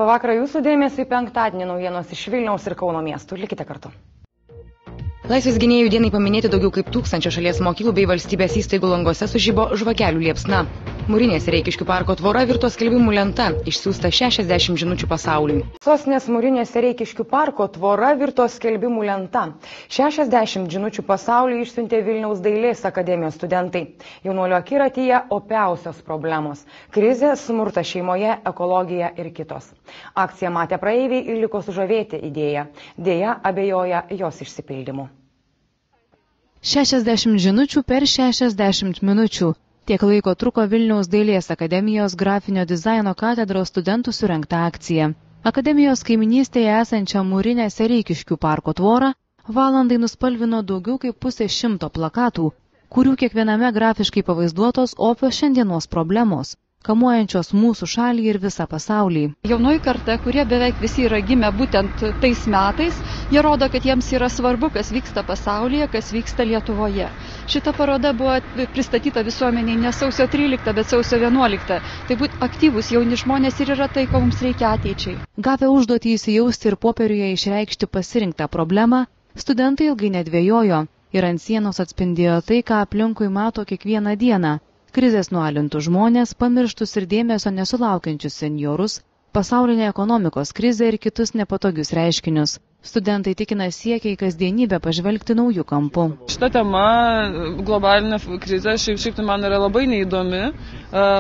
Labą vakarą, jūsų dėmesį penktadienį naujienos iš Vilniaus ir Kauno miestų. Likite kartu. Laisvės gynėjų dienai paminėti daugiau kaip 1000 šalies mokyklų bei valstybės įstaigų langose sužibo žvakelių liepsna. Mūrinės Reikiškių parko tvora virto skelbimų lenta, išsiųsta 60 žinučių pasauliui. Sostinės Mūrinės Reikiškių parko tvora virto skelbimų lenta. 60 žinučių pasauliui išsiuntė Vilniaus dailės akademijos studentai. Jaunuolio akiratyje opiausios problemos - krizė, smurtas šeimoje, ekologija ir kitos. Akciją matė praeiviai ir liko sužavėti idėją. Deja, abejoja jos išsipildymu. 60 žinučių per 60 minučių. Tiek laiko truko Vilniaus dailės akademijos grafinio dizaino katedros studentų surengta akcija. Akademijos kaiminystėje esančią Mūrinės Reikiškių parko tvorą valandai nuspalvino daugiau kaip 100 plakatų, kurių kiekviename grafiškai pavaizduotos opios šiandienos problemos, kamuojančios mūsų šalį ir visą pasaulį. Jaunoji karta, kurie beveik visi yra gimę būtent tais metais, jie rodo, kad jiems yra svarbu, kas vyksta pasaulyje, kas vyksta Lietuvoje. Šita paroda buvo pristatyta visuomeniai ne sausio 13, bet sausio 11. Tai būt aktyvūs jauni žmonės ir yra tai, ko mums reikia ateičiai. Gavę užduotį įsijausti ir popieriuje išreikšti pasirinktą problemą, studentai ilgai nedvejojo ir ant sienos atspindėjo tai, ką aplinkui mato kiekvieną dieną. Krizės nualintų žmonės, pamirštus ir dėmesio nesulaukiančius senjorus, pasaulinė ekonomikos krizė ir kitus nepatogius reiškinius. Studentai tikina siekia į kasdienybę pažvelgti naujų kampų. Šita tema, globalinė krizė, šiaip tai man yra labai neįdomi,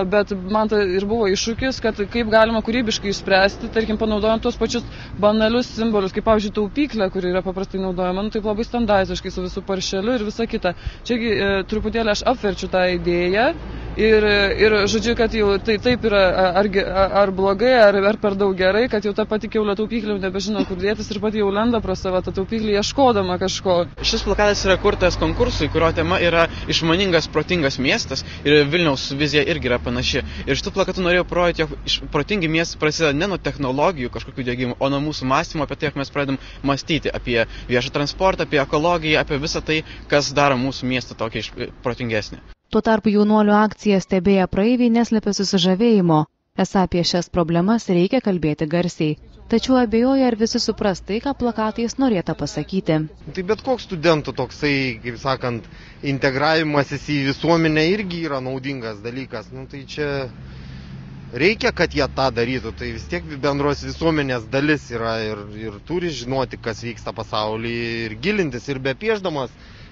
bet man tai ir buvo iššūkis, kad kaip galima kūrybiškai išspręsti, tarkim, panaudojant tuos pačius banalius simbolius, kaip pavyzdžiui taupyklė, kuri yra paprastai naudojama, taip labai standartiškai su visų paršeliu ir visa kita. Čiagi truputėlį aš apverčiu tą idėją ir žodžiu, kad jau tai taip yra ar blogai, ar per daug gerai, kad jau ta pati kiaulė taupyklė nebežino, kur dėtis ir pati jau lenda pro savo tą taupyklį ieškodama kažko. Šis plakatas yra kurtas konkursui, kurio tema yra išmaningas, protingas miestas ir Vilniaus vizija irgi yra panaši. Ir šitų plakatų norėjau parodyti, jog protingi miestai prasideda ne nuo technologijų kažkokių dėgymų, o nuo mūsų mąstymo apie tai, jog mes pradedam mąstyti apie viešą transportą, apie ekologiją, apie visą tai, kas daro mūsų miestą tokį protingesnį. Tuo tarpu jaunuolių akciją stebėję praeiviai neslėpė susižavėjimo. Esą apie šias problemas reikia kalbėti garsiai. Tačiau abejoja, ar visi supras tai, ką plakatais norėta pasakyti. Tai bet koks studentų toksai, kaip sakant, integravimasis į visuomenę irgi yra naudingas dalykas. Tai čia reikia, kad jie tą darytų. Tai vis tiek bendros visuomenės dalis yra ir turi žinoti, kas vyksta pasaulyje ir gilintis ir be piešdamas.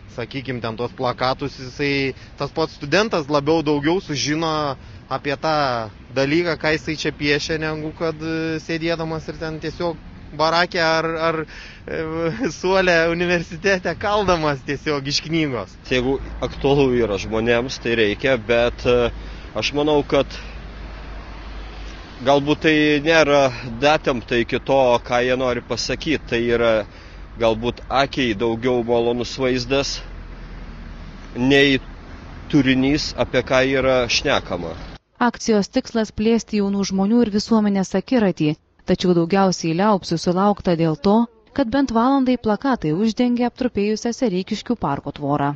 Sakykime, ten tos plakatus, tas pats studentas daugiau sužino apie tą dalyką, ką jisai čia piešia, negu kad sėdėdamas ir ten tiesiog barakė ar suolė universitete kaldamas tiesiog iš knygos. Jeigu aktualu yra žmonėms, tai reikia, bet aš manau, kad galbūt tai nėra datempta iki to, ką jie nori pasakyti. Tai yra galbūt akiai daugiau malonus vaizdas, nei turinys, apie ką yra šnekama. Akcijos tikslas plėsti jaunų žmonių ir visuomenės akiratį, tačiau daugiausiai liaupsių sulaukta dėl to, kad bent valandai plakatai uždengė aptrupėjusią Reikiškių parko tvorą.